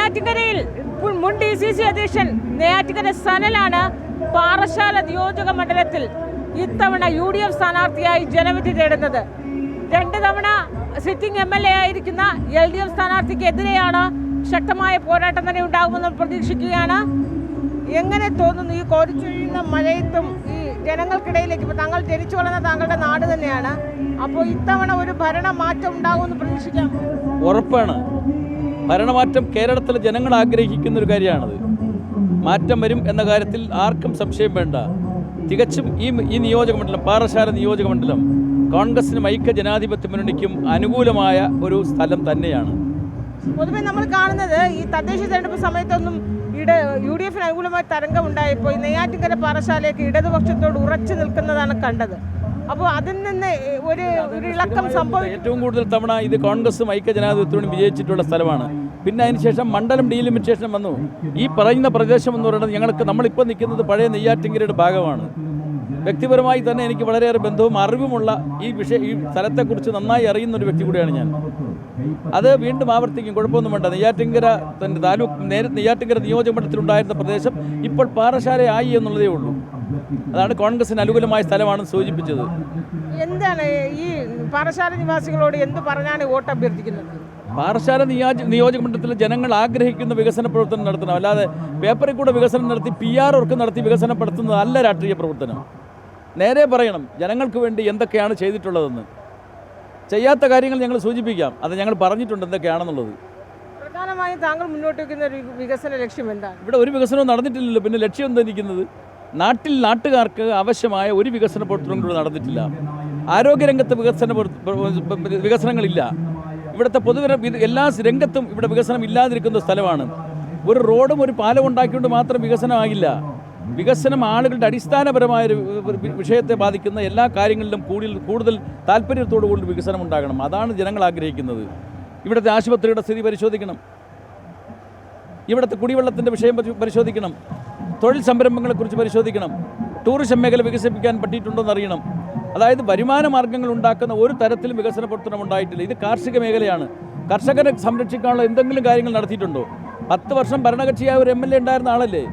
നെയ്യാറ്റിൻകരയിൽ മുൻ DCC അധ്യക്ഷൻ നെയ്യാറ്റിൻകര സനലാണ് പാറശാല നിയോജക മണ്ഡലത്തിൽ ഇത്തവണ UDF സ്ഥാനാർത്ഥിയായി ജനവിധി തേടുന്നത്. 2 തവണ സിറ്റിംഗ് MLA ആയിരിക്കുന്ന LDF സ്ഥാനാർത്ഥിക്കെതിരെയാണ് ശക്തമായ പോരാട്ടം തന്നെ ഉണ്ടാകുമെന്ന് പ്രതീക്ഷിക്കുകയാണ്. എങ്ങനെ തോന്നുന്നു ഈ കോരിച്ചൊഴിയുന്ന മഴയത്തും ഈ ജനങ്ങൾക്കിടയിലേക്ക്? ഇപ്പോൾ താങ്കൾ ജനിച്ചു വളർന്ന താങ്കളുടെ നാട് തന്നെയാണ്. അപ്പോൾ ഇത്തവണ ഒരു ഭരണമാറ്റം ഉണ്ടാകുമെന്ന് പ്രതീക്ഷിക്കാം? ഉറപ്പാണ്. ഭരണമാറ്റം കേരളത്തിലെ ജനങ്ങൾ ആഗ്രഹിക്കുന്ന ഒരു കാര്യമാണത്. മാറ്റം വരും എന്ന കാര്യത്തിൽ ആർക്കും സംശയം വേണ്ട. തികച്ചും ഈ നിയോജകമണ്ഡലം, പാറശാല നിയോജകമണ്ഡലം കോൺഗ്രസിനും ഐക്യ ജനാധിപത്യ മുന്നണിക്കും അനുകൂലമായ ഒരു സ്ഥലം തന്നെയാണ്. പൊതുവെ നമ്മൾ കാണുന്നത് ഈ തദ്ദേശ തെരഞ്ഞെടുപ്പ് സമയത്തൊന്നും UDF അനുകൂലമായ തരംഗം ഉണ്ടായപ്പോൾ നെയ്യാറ്റിൻകര പാറശാലയ്ക്ക് ഇടതുപക്ഷത്തോട് ഉറച്ചു നിൽക്കുന്നതാണ് കണ്ടത്. അപ്പോൾ അതിൽ നിന്ന് ഒരു ഇളക്കം സംഭവിക്കും. ഏറ്റവും കൂടുതൽ തവണ ഇത് കോൺഗ്രസും ഐക്യ ജനാധിപത്യത്തോടും വിജയിച്ചിട്ടുള്ള സ്ഥലമാണ്. പിന്നെ അതിനുശേഷം മണ്ഡലം ഡീലിമിറ്റേഷൻ വന്നു. ഈ പറയുന്ന പ്രദേശം എന്ന് പറയുന്നത് നമ്മളിപ്പോൾ നിൽക്കുന്നത് പഴയ നെയ്യാറ്റിൻകരയുടെ ഭാഗമാണ്. വ്യക്തിപരമായി തന്നെ എനിക്ക് വളരെയേറെ ബന്ധവും അറിവുമുള്ള ഈ സ്ഥലത്തെക്കുറിച്ച് നന്നായി അറിയുന്ന ഒരു വ്യക്തി കൂടിയാണ് ഞാൻ. അത് വീണ്ടും ആവർത്തിക്കും, കുഴപ്പമൊന്നും വേണ്ട. നെയ്യാറ്റിൻകര തൻ്റെ താലൂക്ക് നെയ്യാറ്റിൻകര നിയോജകമണ്ഡലത്തിലുണ്ടായിരുന്ന പ്രദേശം ഇപ്പോൾ പാറശാലയായി എന്നുള്ളതേ ഉള്ളൂ. അതാണ് കോൺഗ്രസിന് അനുകൂലമായ സ്ഥലമാണെന്ന് സൂചിപ്പിച്ചത്. എന്താണ് ഈ പാറശാല നിവാസികളോട് എന്ത് പറഞ്ഞാണ് വോട്ട് അഭ്യർത്ഥിക്കുന്നത്? പാറശാല നിയോജകമണ്ഡലത്തിലെ ജനങ്ങൾ ആഗ്രഹിക്കുന്ന വികസന പ്രവർത്തനം നടത്തണം. അല്ലാതെ പേപ്പറിൽ കൂടെ വികസനം നടത്തി PR വർക്ക് നടത്തി വികസനപ്പെടുത്തുന്നതല്ല രാഷ്ട്രീയ പ്രവർത്തനം. നേരെ പറയണം ജനങ്ങൾക്ക് വേണ്ടി എന്തൊക്കെയാണ് ചെയ്തിട്ടുള്ളതെന്ന്. ചെയ്യാത്ത കാര്യങ്ങൾ ഞങ്ങൾ സൂചിപ്പിക്കാം. അത് ഞങ്ങൾ പറഞ്ഞിട്ടുണ്ട് എന്തൊക്കെയാണെന്നുള്ളത്. പ്രധാനമായും താങ്കൾ മുന്നോട്ട് വയ്ക്കുന്ന ഒരു വികസന ലക്ഷ്യം എന്താണ്? ഇവിടെ ഒരു വികസനവും നടന്നിട്ടില്ലല്ലോ. പിന്നെ ലക്ഷ്യം എന്തായിരിക്കുന്നത്? നാട്ടുകാർക്ക് ആവശ്യമായ ഒരു വികസന പ്രവർത്തനങ്ങളും നടന്നിട്ടില്ല. ആരോഗ്യരംഗത്ത് വികസനങ്ങളില്ല. ഇവിടുത്തെ എല്ലാ രംഗത്തും ഇവിടെ വികസനം ഇല്ലാതിരിക്കുന്ന സ്ഥലമാണ്. ഒരു റോഡും ഒരു പാലം ഉണ്ടാക്കിക്കൊണ്ട് മാത്രം വികസനമാകില്ല. വികസനം ആളുകളുടെ അടിസ്ഥാനപരമായ വിഷയത്തെ ബാധിക്കുന്ന എല്ലാ കാര്യങ്ങളിലും കൂടുതൽ താല്പര്യത്തോടു കൂടി വികസനം ഉണ്ടാകണം. അതാണ് ജനങ്ങൾ ആഗ്രഹിക്കുന്നത്. ഇവിടുത്തെ ആശുപത്രിയുടെ സ്ഥിതി പരിശോധിക്കണം. ഇവിടുത്തെ കുടിവെള്ളത്തിൻ്റെ വിഷയം പരിശോധിക്കണം. തൊഴിൽ സംരംഭങ്ങളെക്കുറിച്ച് പരിശോധിക്കണം. ടൂറിസം മേഖല വികസിപ്പിക്കാൻ പറ്റിയിട്ടുണ്ടോ എന്നറിയണം. അതായത് വരുമാന മാർഗ്ഗങ്ങൾ ഉണ്ടാക്കുന്ന ഒരു തരത്തിലും വികസന പ്രവർത്തനം ഉണ്ടായിട്ടില്ല. ഇത് കാർഷിക മേഖലയാണ്. കർഷകരെ സംരക്ഷിക്കാനുള്ള എന്തെങ്കിലും കാര്യങ്ങൾ നടത്തിയിട്ടുണ്ടോ? 10 വർഷം ഭരണകക്ഷിയായ ഒരു MLA ഉണ്ടായിരുന്ന ആളല്ലേ.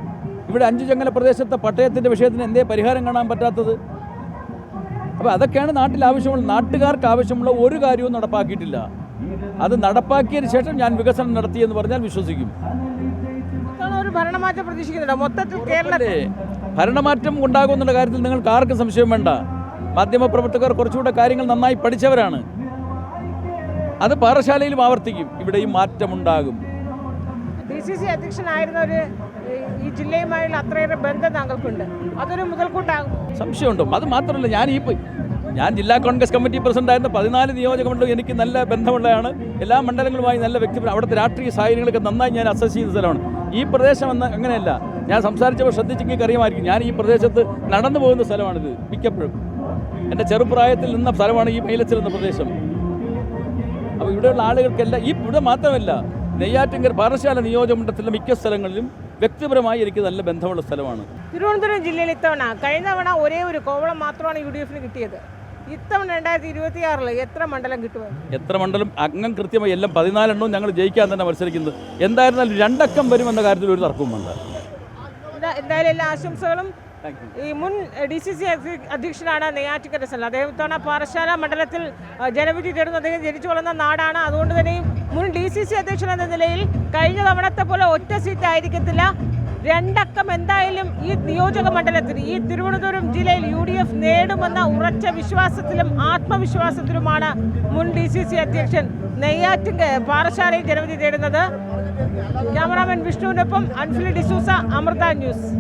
ഇവിടെ 5 ചെങ്ങല പ്രദേശത്തെ പട്ടയത്തിൻ്റെ വിഷയത്തിന് എന്തേ പരിഹാരം കാണാൻ പറ്റാത്തത്? അപ്പോൾ അതൊക്കെയാണ് നാട്ടിൽ ആവശ്യമുള്ള, നാട്ടുകാർക്ക് ആവശ്യമുള്ള ഒരു കാര്യവും നടപ്പാക്കിയിട്ടില്ല. അത് നടപ്പാക്കിയതിന് ശേഷം ഞാൻ വികസനം നടത്തിയെന്ന് പറഞ്ഞാൽ വിശ്വസിക്കും. ഒരു ഭരണമാറ്റം പ്രതീക്ഷിക്കുന്നുണ്ടോ മൊത്തത്തിൽ കേരളത്തിലെ? ഭരണമാറ്റം ഉണ്ടാകുമെന്നുള്ള കാര്യത്തിൽ നിങ്ങൾക്ക് ആർക്കും സംശയം വേണ്ട. മാധ്യമപ്രവർത്തകർ കുറച്ചുകൂടെ കാര്യങ്ങൾ നന്നായി പഠിച്ചവരാണ്. അത് പാറശാലയിലും ആവർത്തിക്കും. ഇവിടെയും മാറ്റമുണ്ടാകും. DCC അധ്യക്ഷനായിരുന്ന ഈ ജില്ലയുമായുള്ള അത്രയേറെ ബന്ധം താങ്കൾക്കുണ്ട്. അതൊരു മുതൽക്കൂട്ടാകും. സംശയമുണ്ടോ? അത് മാത്രമല്ല, ഞാൻ ജില്ലാ കോൺഗ്രസ് കമ്മിറ്റി പ്രസിഡന്റായിരുന്ന 14 നിയോജകമണ്ഡലം എനിക്ക് നല്ല ബന്ധമുള്ളതാണ്. എല്ലാ മണ്ഡലങ്ങളുമായി നല്ല വ്യക്തിപരം, അവിടുത്തെ രാഷ്ട്രീയ സാഹചര്യങ്ങളൊക്കെ നന്നായി ഞാൻ അസസ് ചെയ്ത സ്ഥലമാണ്. ഈ പ്രദേശം അങ്ങനെയല്ല. ഞാൻ സംസാരിച്ചപ്പോൾ ശ്രദ്ധിച്ചെങ്കിൽ അറിയാമായിരിക്കും. ഞാൻ ഈ പ്രദേശത്ത് നടന്നു പോകുന്ന സ്ഥലമാണിത്. മിക്കപ്പോഴും എൻ്റെ ചെറുപ്രായത്തിൽ നിന്ന സ്ഥലമാണ് ഈ മൈലച്ചൽ എന്ന പ്രദേശം. അപ്പോൾ ഇവിടെയുള്ള ആളുകൾക്കെല്ലാം ഇവിടെ മാത്രമല്ല, നെയ്യാറ്റിൻകര പാറശാല നിയോജകമണ്ഡലത്തിലെ മിക്ക സ്ഥലങ്ങളിലും വ്യക്തിപരമായി എനിക്ക് നല്ല ബന്ധമുള്ള സ്ഥലമാണ്. തിരുവനന്തപുരം ജില്ലയിൽ ഇത്തവണ കഴിഞ്ഞ തവണ ഒരേ ഒരു കോവളം മാത്രമാണ് UDFന് കിട്ടിയത്. ഇത്തവണ 2026 എത്ര മണ്ഡലം കിട്ടുമോ? എത്ര മണ്ഡലം അംഗം കൃത്യമായി എല്ലാം 14 എണ്ണവും ഞങ്ങൾ ജയിക്കാൻ തന്നെ മത്സരിക്കുന്നത്. എന്തായിരുന്നാലും 2 അക്കം വരുമെന്ന കാര്യത്തിൽ ഒരു തർക്കവും വേണ്ട. എന്തായാലും എല്ലാ ആശംസകളും. ഈ മുൻ DCC അധ്യക്ഷനാണ് നെയ്യാറ്റിൻകര സനൽ. അദ്ദേഹം ഇത്തവണ പാറശാല മണ്ഡലത്തിൽ ജനവിധി തേടുന്നു. അദ്ദേഹം ജനിച്ചു വളർന്ന നാടാണ്. അതുകൊണ്ട് തന്നെയും മുൻ DCC അധ്യക്ഷൻ എന്ന നിലയിൽ കഴിഞ്ഞ തവണത്തെ പോലെ ഒറ്റ സീറ്റ് ആയിരിക്കത്തില്ല, 2 അക്കം എന്തായാലും ഈ നിയോജക മണ്ഡലത്തിൽ, ഈ തിരുവനന്തപുരം ജില്ലയിൽ UDF നേടുമെന്ന ഉറച്ച വിശ്വാസത്തിലും ആത്മവിശ്വാസത്തിലുമാണ് മുൻ DCC അധ്യക്ഷൻ നെയ്യാറ്റിൻകര പാറശാലയിൽ ജനവിധി തേടുന്നത്. ക്യാമറാമാൻ വിഷ്ണുവിനൊപ്പം അൻഫിലി ഡിസൂസ, അമൃത ന്യൂസ്.